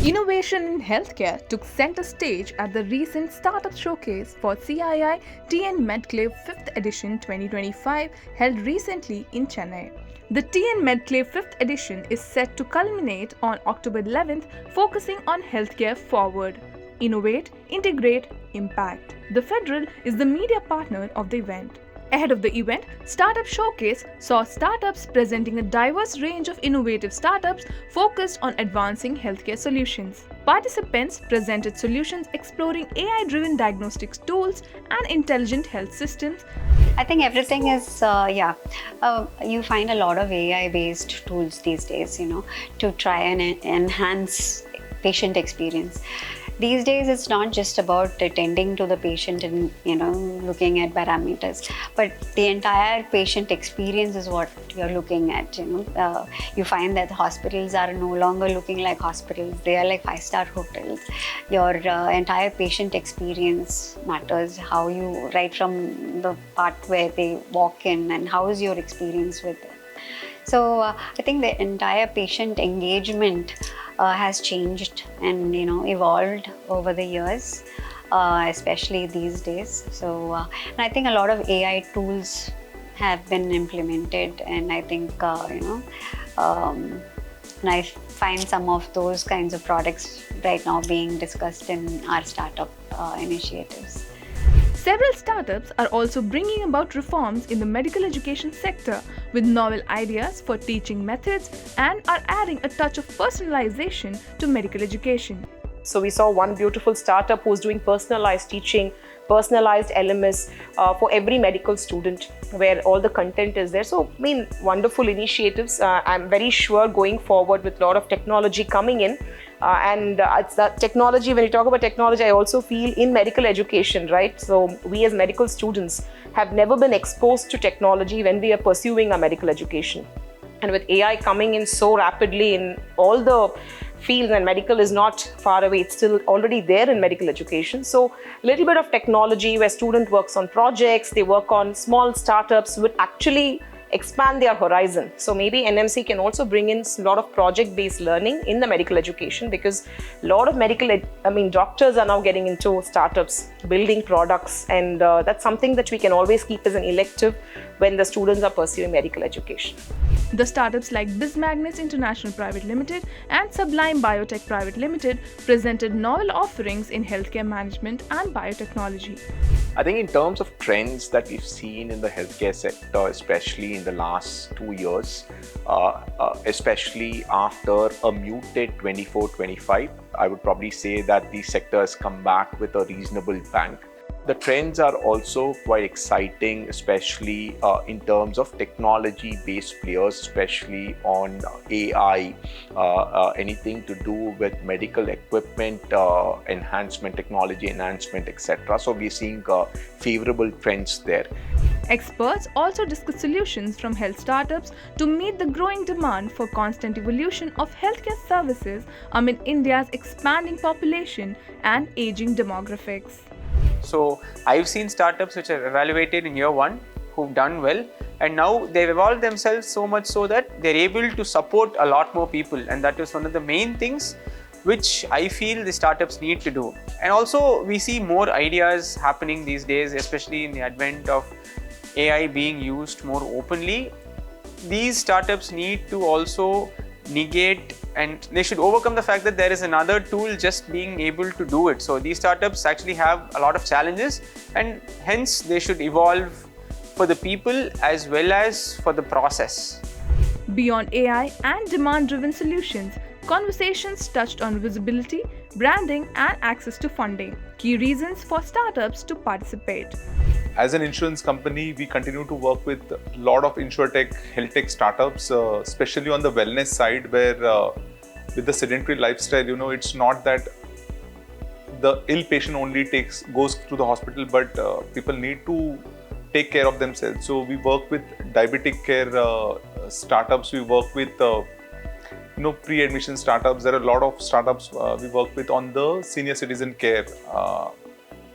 Innovation in healthcare took center stage at the recent Startup Showcase for CII TN MedClave 5th edition 2025 held recently in Chennai. The TN MedClave 5th edition is set to culminate on October 11th, focusing on healthcare forward. Innovate, integrate, impact. The Federal is the media partner of the event. Ahead of the event, Startup Showcase saw startups presenting a diverse range of innovative startups focused on advancing healthcare solutions. Participants presented solutions exploring AI-driven diagnostics tools and intelligent health systems. I think everything is, you find a lot of AI-based tools these days, to try and enhance patient experience. These days, it's not just about attending to the patient and, looking at parameters, but the entire patient experience is what you're looking at, You find that hospitals are no longer looking like hospitals. They are like five-star hotels. Your entire patient experience matters, right from the part where they walk in and how is your experience with them. So I think the entire patient engagement has changed and evolved over the years, especially these days. So and I think a lot of AI tools have been implemented, and I think and I find some of those kinds of products right now being discussed in our startup initiatives. Several startups are also bringing about reforms in the medical education sector with novel ideas for teaching methods and are adding a touch of personalization to medical education. So we saw one beautiful startup who's doing personalized teaching, personalized LMS for every medical student, where all the content is there. So, wonderful initiatives. I'm very sure going forward with a lot of technology coming in. It's that technology, when you talk about technology, I also feel in medical education, right? So we as medical students have never been exposed to technology when we are pursuing our medical education. And with AI coming in so rapidly in all the fields, and medical is not far away, it's still already there in medical education. So a little bit of technology where student works on projects, they work on small startups would actually expand their horizon. So maybe NMC can also bring in a lot of project-based learning in the medical education, because a lot of doctors are now getting into startups, building products, and that's something that we can always keep as an elective when the students are pursuing medical education. The startups like BizMagnets International Private Limited and Sublime Biotech Private Limited presented novel offerings in healthcare management and biotechnology. I think in terms of trends that we've seen in the healthcare sector, especially in the last 2 years, especially after a muted 24-25, I would probably say that the sector has come back with a reasonable bang. The trends are also quite exciting, especially in terms of technology-based players, especially on AI, anything to do with medical equipment enhancement, technology enhancement, etc. So we're seeing favorable trends there. Experts also discuss solutions from health startups to meet the growing demand for constant evolution of healthcare services amid India's expanding population and aging demographics. So I've seen startups which are evaluated in year one who've done well, and now they've evolved themselves so much so that they're able to support a lot more people, and that is one of the main things which I feel the startups need to do. And also we see more ideas happening these days, especially in the advent of AI being used more openly. These startups need to also negate, and they should overcome the fact that there is another tool just being able to do it. So these startups actually have a lot of challenges, and hence they should evolve for the people as well as for the process. Beyond AI and demand-driven solutions, conversations touched on visibility, branding, and access to funding, key reasons for startups to participate. As an insurance company, we continue to work with a lot of insurtech, health tech startups, especially on the wellness side, where with the sedentary lifestyle, it's not that the ill patient only goes to the hospital, but people need to take care of themselves. So we work with diabetic care startups. We work with pre-admission startups. There are a lot of startups we work with on the senior citizen care,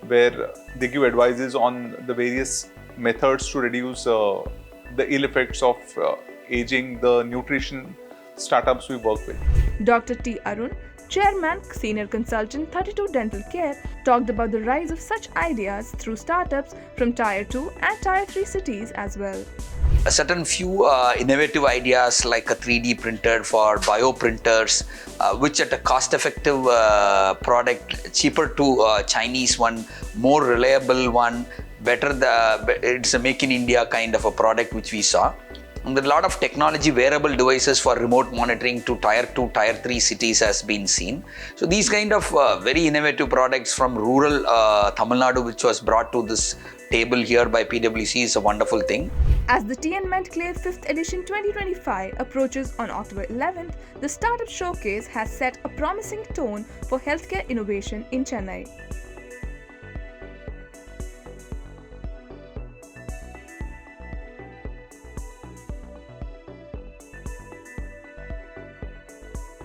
where they give advices on the various methods to reduce the ill effects of aging, the nutrition startups we work with. Dr. T. Arun, Chairman, Senior Consultant, 32 Dental Care, talked about the rise of such ideas through startups from Tier 2 and Tier 3 cities as well. A certain few innovative ideas like a 3D printer for bioprinters, which at a cost-effective product, cheaper to Chinese one, more reliable one, it's a make in India kind of a product which we saw. And a lot of technology wearable devices for remote monitoring to Tier 2, Tier 3 cities has been seen. So these kind of very innovative products from rural Tamil Nadu which was brought to this table here by PwC is a wonderful thing. As the TN MedClave 5th edition 2025 approaches on October 11th, the Startup Showcase has set a promising tone for healthcare innovation in Chennai.